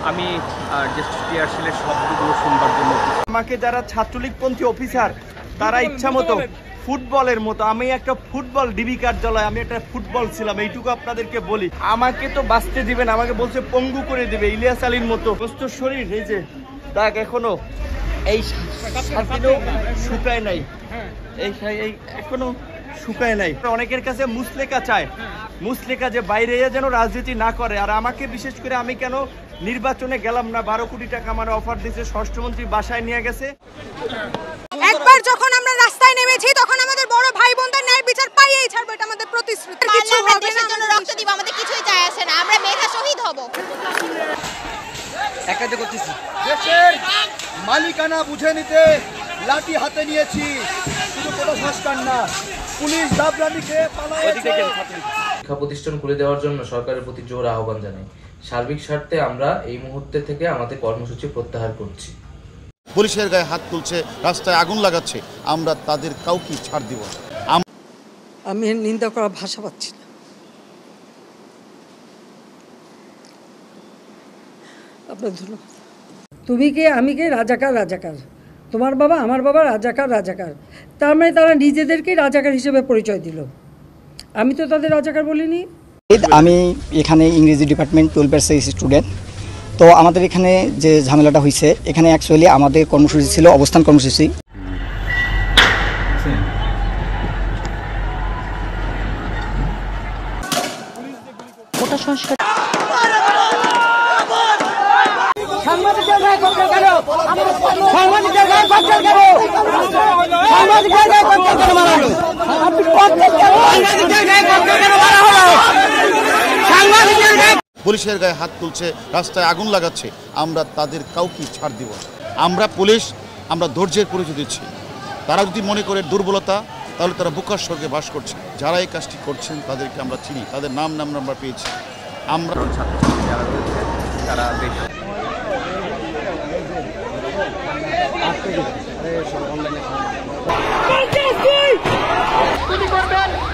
আমি জাস্ট টিয়ারশেলের শব্দগুলো শুনবার জন্য। আমাকে যারা ছাত্রলীগপন্থী অফিসার তারা ইচ্ছা মতো ফুটবলের মতো, আমি একটা ফুটবল ডিবি কার্যালয়, আমি একটা ফুটবল ছিলাম, এইটুকু আপনাদেরকে বলি। আমাকে তো বাঁচতে দিবেন, আমাকে বলছে পঙ্গু করে দিবে ইলিয়াস আলীর মতো। সুস্থ শরীর, এই যে দাগ এখনো এই শুকায় নাই, এই এখনো শুকায় নাই। অনেকের কাছে মুসলেকা চায়, মুসলেকা যে বাইরে যেন রাজনীতি না করে। আর আমাকে বিশেষ করে আমি কেন নির্বাচনে গেলাম না, 12 কোটি টাকা আমার অফার দিয়েছে, স্বরাষ্ট্রমন্ত্রী বাসায় নিয়ে গেছে। একবার যখন আমরা রাস্তায় নেমেছি তখন আমাদের বড় ভাই বোনদের ন্যায় বিচার পাইয়েই ছাড়বো, এটা আমাদের প্রতিশ্রুতি। আমরা দেশের জন্য রক্ত দিব, আমাদের কিছুই যায় আসে না, আমরা মেধা শহীদ হব। একাতে করতেছি, দেশের মালিকানা বুঝে নিতে লাঠি হাতে নিয়েছি, শুধু কোনো সংস্কার না, পুলিশ দাবরানিকে পালায়েছে। শিক্ষা প্রতিষ্ঠান খুলে দেওয়ার জন্য সরকারের প্রতি জোর আহ্বান জানাই। সার্বিক স্বার্থে আমরা এই মুহূর্তে থেকে আমাদের কর্মসূচি প্রত্যাহার করছি। পুলিশের গায়ে হাত তুলছে, রাস্তায় আগুন লাগাচ্ছে, আমরা তাদের কাউকে ছাড় দিব না। আমি নিন্দা করার ভাষা পাচ্ছি না। আপনার ধন্যবাদ। তুমি কে, আমি কে? রাজাকার রাজাকার, তোমার বাবা আমার বাবা রাজাকার রাজাকার, তার মানে তারা নিজেদেরকেই রাজাকার হিসেবে পরিচয় দিল। আমি তো তাদের রাজাকার বলিনি। আমি এখানে ইংরেজি ডিপার্টমেন্ট 12 স্টুডেন্ট। তো আমাদের এখানে যে ঝামেলাটা হয়েছে, এখানে অ্যাকচুয়ালি আমাদের কর্মসূচি ছিল অবস্থান কর্মসূচি। কোটা সংস্কার পুলিশের গায়ে হাত তুলছে, রাস্তায় আগুন লাগাচ্ছে, আমরা তাদের কাউকে ছাড় দিব না। আমরা পুলিশ, আমরা ধৈর্যের পরিচয় দিচ্ছি। তারা যদি মনে করে দুর্বলতা, তাহলে তারা বুকার স্বর্গে বাস করছে। যারা এই কাজটি করছেন তাদেরকে আমরা চিনি, তাদের নাম আমরা পেয়েছি। আমরা ছাত্রছাত্রী যারা রয়েছে তারা বেশ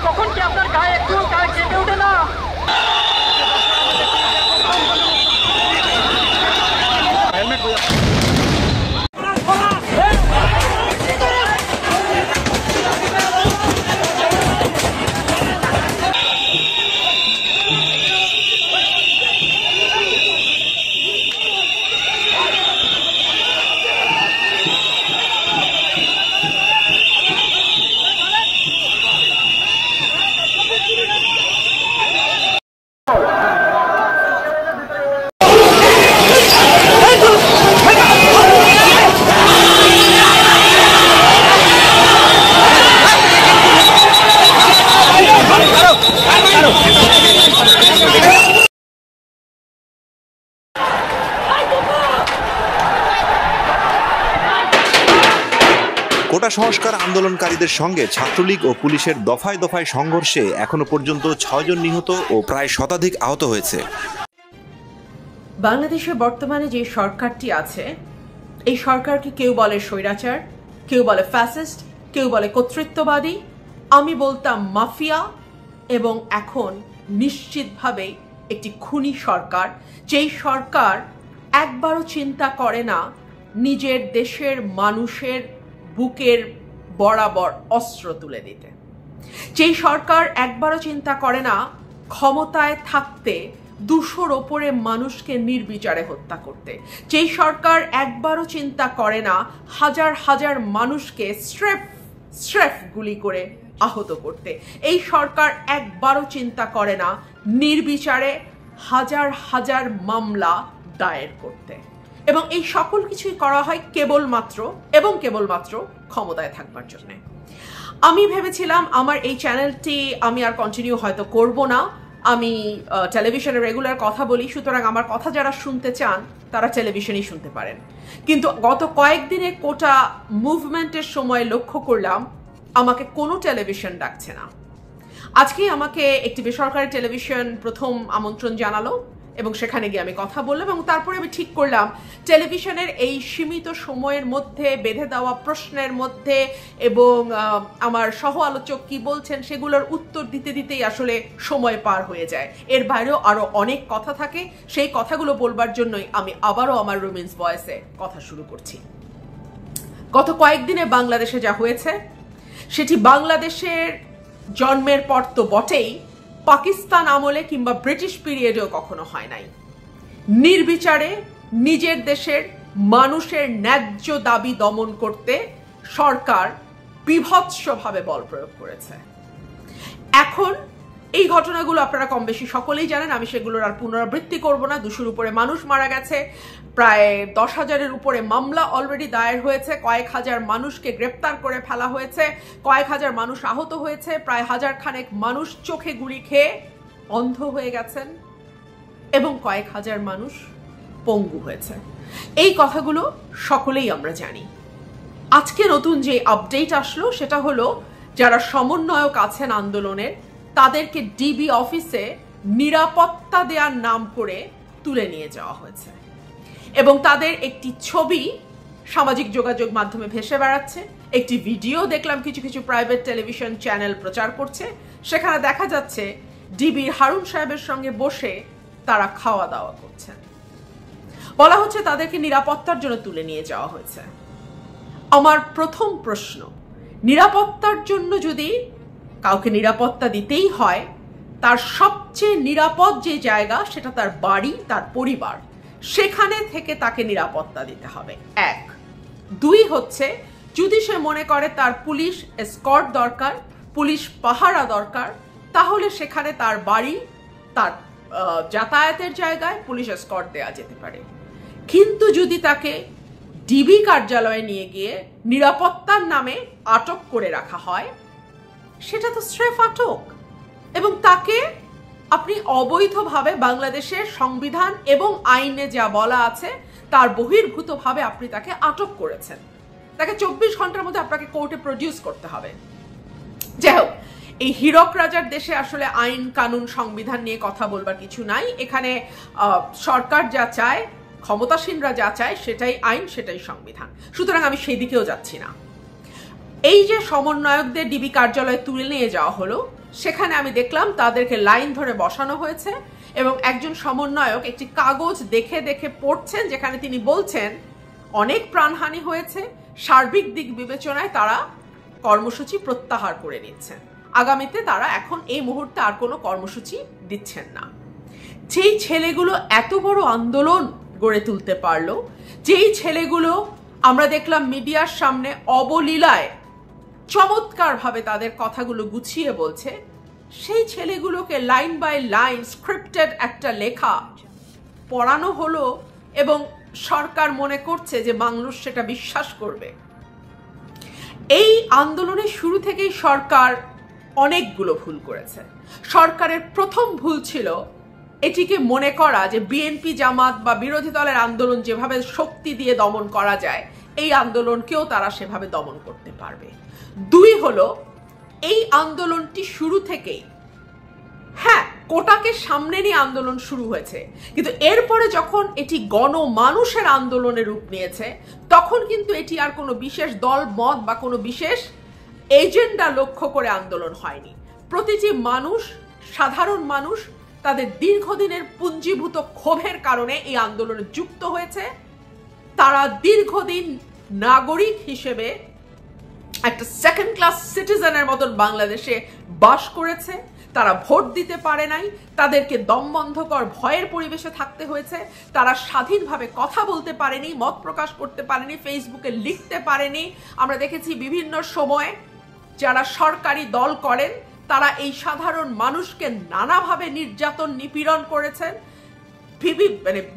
কখন কি আপনার গায়ে একটু কেটে ওঠে না? কোটা সংস্কার আন্দোলনকারীদের সঙ্গে ছাত্রলীগ ও পুলিশের দফায় দফায় সংঘর্ষে এখনো পর্যন্ত 6 জন নিহত ও প্রায় শতাধিক আহত হয়েছে। বাংলাদেশে বর্তমানে যে সরকারটি আছে, এই সরকারকে কেউ বলে স্বৈরাচার, কেউ বলে ফ্যাসিস্ট, কেউ বলে কর্তৃত্ববাদী, আমি বলতাম মাফিয়া, এবং এখন নিশ্চিতভাবে একটি খুনি সরকার, যেই সরকার একবারও চিন্তা করে না নিজের দেশের মানুষের বুকের বরাবর অস্ত্র তুলে দিতে, যেই সরকার একবারও চিন্তা করে না ক্ষমতায় থাকতে 200-র ওপরে মানুষকে নির্বিচারে হত্যা করতে, যেই সরকার একবারও চিন্তা করে না হাজার হাজার মানুষকে স্রেফ গুলি করে আহত করতে, এই সরকার একবারও চিন্তা করে না নির্বিচারে হাজার হাজার মামলা দায়ের করতে, এবং এই সকল কিছুই করা হয় কেবলমাত্র ক্ষমতায় থাকবার জন্য। আমি ভেবেছিলাম আমার এই চ্যানেলটি আমি আর কন্টিনিউ হয়তো করব না, আমি টেলিভিশনে রেগুলার কথা বলি, সুতরাং আমার কথা যারা শুনতে চান তারা টেলিভিশনেই শুনতে পারেন। কিন্তু গত কয়েকদিনে কোটা মুভমেন্টের সময় লক্ষ্য করলাম আমাকে কোনো টেলিভিশন ডাকছে না। আজকে আমাকে একটি বেসরকারি টেলিভিশন প্রথম আমন্ত্রণ জানালো এবং সেখানে গিয়ে আমি কথা বললাম এবং তারপরে আমি ঠিক করলাম টেলিভিশনের এই সীমিত সময়ের মধ্যে বেঁধে দেওয়া প্রশ্নের মধ্যে এবং আমার সহ আলোচক কি বলছেন সেগুলোর উত্তর দিতে দিতেই আসলে সময় পার হয়ে যায়। এর বাইরেও আরো অনেক কথা থাকে, সেই কথাগুলো বলবার জন্যই আমি আবারও আমার রুমিন্স ভয়েসে কথা শুরু করছি। গত কয়েকদিনে বাংলাদেশে যা হয়েছে সেটি বাংলাদেশের জন্মের পর তো বটেই, পাকিস্তান আমলে কিংবা ব্রিটিশ পিরিয়ডেও কখনো হয় নাই। নির্বিচারে নিজের দেশের মানুষের ন্যায্য দাবি দমন করতে সরকার বিভৎসভাবে বল প্রয়োগ করেছে। এখন এই ঘটনাগুলো আপনারা কম বেশি সকলেই জানেন, আমি সেগুলোর আর পুনরাবৃত্তি করব না। 200-র উপরে মানুষ মারা গেছে, প্রায় 10,000-এর উপরে মামলা অলরেডি দায়ের হয়েছে, কয়েক হাজার মানুষকে গ্রেপ্তার করে ফেলা হয়েছে, কয়েক হাজার মানুষ আহত হয়েছে, প্রায় 1000 খানেক মানুষ চোখে গুলি খেয়ে অন্ধ হয়ে গেছেন এবং কয়েক হাজার মানুষ পঙ্গু হয়েছে। এই কথাগুলো সকলেই আমরা জানি। আজকে নতুন যে আপডেট আসলো সেটা হলো যারা সমন্বয়ক আছেন আন্দোলনের তাদেরকে ডিবি অফিসে নিরাপত্তা দেওয়ার নাম করে তুলে নিয়ে যাওয়া হয়েছে এবং তাদের একটি ছবি সামাজিক যোগাযোগ মাধ্যমে ভেসে বেড়াচ্ছে। একটি ভিডিও দেখলাম কিছু কিছু প্রাইভেট টেলিভিশন চ্যানেল প্রচার করছে, সেখানে দেখা যাচ্ছে ডিবির হারুন সাহেবের সঙ্গে বসে তারা খাওয়া দাওয়া করছেন। বলা হচ্ছে তাদেরকে নিরাপত্তার জন্য তুলে নিয়ে যাওয়া হয়েছে। আমার প্রথম প্রশ্ন, নিরাপত্তার জন্য যদি কাউকে নিরাপত্তা দিতেই হয়, তার সবচেয়ে নিরাপদ যে জায়গা সেটা তার বাড়ি, তার পরিবার, সেখানে থেকে তাকে নিরাপত্তা দিতে হবে। 1, 2 হচ্ছে যদি সে মনে করে তার পুলিশ এসকর্ট দরকার, পুলিশ পাহারা দরকার, তাহলে সেখানে তার বাড়ি, তার যাতায়াতের জায়গায় পুলিশ এসকর্ট দেওয়া যেতে পারে। কিন্তু যদি তাকে ডিবি কার্যালয়ে নিয়ে গিয়ে নিরাপত্তার নামে আটক করে রাখা হয়, সেটা তো স্রেফ আটক এবং তাকে আপনি অবৈধভাবে বাংলাদেশের সংবিধান এবং আইনে যা বলা আছে তার বহির্ভূতভাবে আপনি তাকে আটক করেছেন। তাকে 24 ঘন্টার মধ্যে আপনাকে কোর্টে প্রডিউস করতে হবে। যাই হোক, এই হীরক রাজার দেশে আসলে আইন কানুন সংবিধান নিয়ে কথা বলবার কিছু নাই। এখানে সরকার যা চায়, ক্ষমতাসীনরা যা চায় সেটাই আইন, সেটাই সংবিধান। সুতরাং আমি সেই দিকেও যাচ্ছি না। এই যে সমন্বয়কদের ডিবি কার্যালয়ে তুলে নিয়ে যাওয়া হলো, সেখানে আমি দেখলাম তাদেরকে লাইন ধরে বসানো হয়েছে এবং একজন সমন্বয়ক একটি কাগজ দেখে দেখে পড়ছেন, যেখানে তিনি বলছেন অনেক প্রাণহানি হয়েছে, সার্বিক দিক বিবেচনায় তারা কর্মসূচি প্রত্যাহার করে নিচ্ছেন। আগামীতে তারা এখন এই মুহূর্তে আর কোনো কর্মসূচি দিচ্ছেন না। যেই ছেলেগুলো এত বড় আন্দোলন গড়ে তুলতে পারলো, যেই ছেলেগুলো আমরা দেখলাম মিডিয়ার সামনে অবলীলায় চমৎকারভাবে তাদের কথাগুলো গুছিয়ে বলছে, সেই ছেলেগুলোকে লাইন বাই লাইন স্ক্রিপ্টেড একটা লেখা পড়ানো হলো এবং সরকার মনে করছে যে মানুষ সেটা বিশ্বাস করবে। এই আন্দোলনের শুরু থেকেই সরকার অনেকগুলো ভুল করেছে। সরকারের প্রথম ভুল ছিল এটিকে মনে করা যে বিএনপি জামাত বা বিরোধী দলের আন্দোলন যেভাবে শক্তি দিয়ে দমন করা যায়, এই আন্দোলনকেও তারা সেভাবে দমন করতে পারবে। 2 হলো এই আন্দোলনটি শুরু থেকেই, হ্যাঁ, কোটাকে সামনে নিয়ে আন্দোলন শুরু হয়েছে, কিন্তু এরপরে যখন এটি গণমানুষের আন্দোলনের রূপ নিয়েছে, তখন কিন্তু এটি আর কোনো বিশেষ দল মত বা কোনো বিশেষ এজেন্ডা লক্ষ্য করে আন্দোলন হয়নি। প্রতিটি মানুষ, সাধারণ মানুষ তাদের দীর্ঘদিনের পুঞ্জীভূত ক্ষোভের কারণে এই আন্দোলনে যুক্ত হয়েছে। তারা দীর্ঘদিন নাগরিক হিসেবে একটা সেকেন্ড ক্লাস সিটিজেনের মতন বাংলাদেশে বাস করেছে। তারা ভোট দিতে পারে নাই, তাদেরকে দমবন্ধকর ভয়ের পরিবেশে থাকতে হয়েছে, তারা স্বাধীনভাবে কথা বলতে পারেনি, মত প্রকাশ করতে পারেনি, ফেসবুকে লিখতে পারেনি। আমরা দেখেছি বিভিন্ন সময় যারা সরকারি দল করেন তারা এই সাধারণ মানুষকে নানাভাবে নির্যাতন নিপীড়ন করেছেন।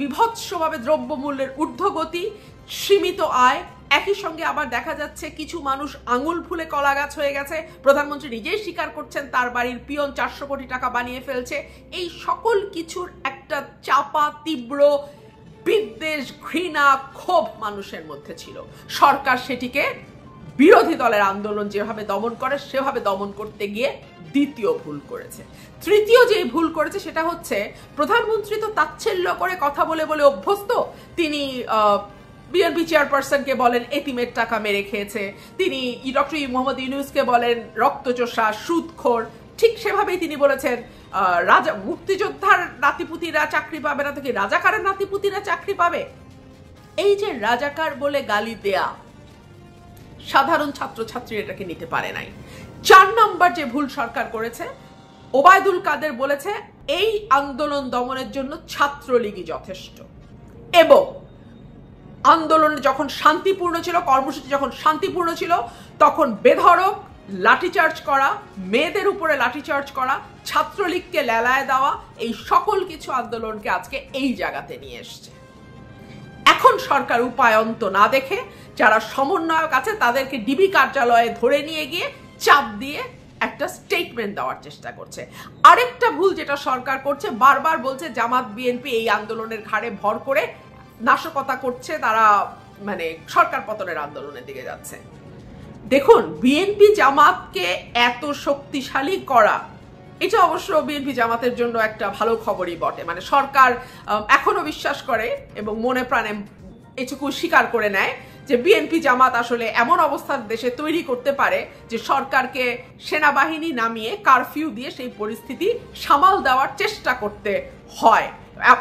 বিভৎসভাবে দ্রব্যমূল্যের ঊর্ধ্বগতি, সীমিত আয়, একই সঙ্গে আবার দেখা যাচ্ছে কিছু মানুষ আঙুল ফুলে কলা গাছ হয়ে গেছে। প্রধানমন্ত্রী নিজেই স্বীকার করছেন তার বাড়ির পিয়ন 400 কোটি টাকা বানিয়ে ফেলছে। এই সকল কিছুর একটা চাপা তীব্র বিদ্বেষ, ঘৃণা, ক্ষোভ মানুষের মধ্যে ছিল। সরকার সেটিকে বিরোধী দলের আন্দোলন যেভাবে দমন করে সেভাবে দমন করতে গিয়ে দ্বিতীয় ভুল করেছে। তৃতীয় যে ভুল করেছে সেটা হচ্ছে, প্রধানমন্ত্রী তো তাচ্ছিল্য করে কথা বলে বলে অভ্যস্ত। তিনি বিএনপি চেয়ারপারসনকে বলেন এতিমের টাকা মেরে খেয়েছে, তিনি ডক্টর মোহাম্মদ ইউনূসকে বলেন রক্তচোষা, সুদখোর। ঠিক সেভাবেই তিনি বলেছেন রাজা মুক্তিযোদ্ধার নাতিপুতিরা চাকরি পাবে না, তো কি রাজাকারের নাতিপুতিরা চাকরি পাবে? এই যে রাজাকার বলে গালি দেয়া, সাধারণ ছাত্রছাত্রী এটাকে নিতে পারে নাই। 4 নম্বর যে ভুল সরকার করেছে, ওবায়দুল কাদের বলেছে এই আন্দোলন দমনের জন্য ছাত্রলীগই যথেষ্ট, এবং আন্দোলন যখন শান্তিপূর্ণ ছিল, কর্মসূচি যখন শান্তিপূর্ণ ছিল, তখন বেধড়ক লাঠিচার্জ করা, মেয়েদের উপরে লাঠিচার্জ করা, ছাত্রলীগকে লেলায় দেওয়া, এই সকল কিছু আন্দোলনকে আজকে এই জায়গাতে নিয়ে এসছে। এখন সরকার উপায়ন্ত না দেখে যারা সমন্বয়ক আছে তাদেরকে ডিবি কার্যালয়ে ধরে নিয়ে গিয়ে চাপ দিয়ে একটা স্টেটমেন্ট দেওয়ার চেষ্টা করছে। আরেকটা ভুল যেটা সরকার করছে, বারবার বলছে জামাত বিএনপি এই আন্দোলনের ঘাড়ে ভর করে নাশকতা করছে, তারা মানে সরকার পতনের আন্দোলনের দিকে যাচ্ছে। দেখুন, বিএনপি জামাতকে এত শক্তিশালী করা, এটা অবশ্য বিএনপি জামাতের জন্য একটা ভালো খবরই বটে। মানে সরকার এখনো বিশ্বাস করে এবং মনে প্রাণে এটুকু স্বীকার করে নেয় যে বিএনপি জামাত আসলে এমন অবস্থার দেশে তৈরি করতে পারে যে সরকারকে সেনাবাহিনী নামিয়ে কারফিউ দিয়ে সেই পরিস্থিতি সামাল দেওয়ার চেষ্টা করতে হয়।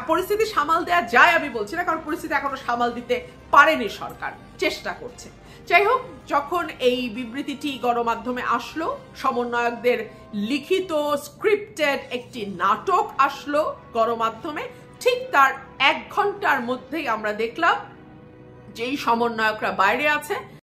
পরিস্থিতি সামাল দেওয়া যায় আমি বলছি না, কারণ পরিস্থিতি এখনো সামাল দিতে পারেনি সরকার, চেষ্টা করছে। যাই হোক, যখন এই বিবৃতিটি গণমাধ্যমে আসলো, সমন্বয়কদের লিখিত স্ক্রিপ্টেড একটি নাটক আসলো গণমাধ্যমে, ঠিক তার 1 ঘন্টার মধ্যেই আমরা দেখলাম যেই সমন্বয়করা বাইরে আছে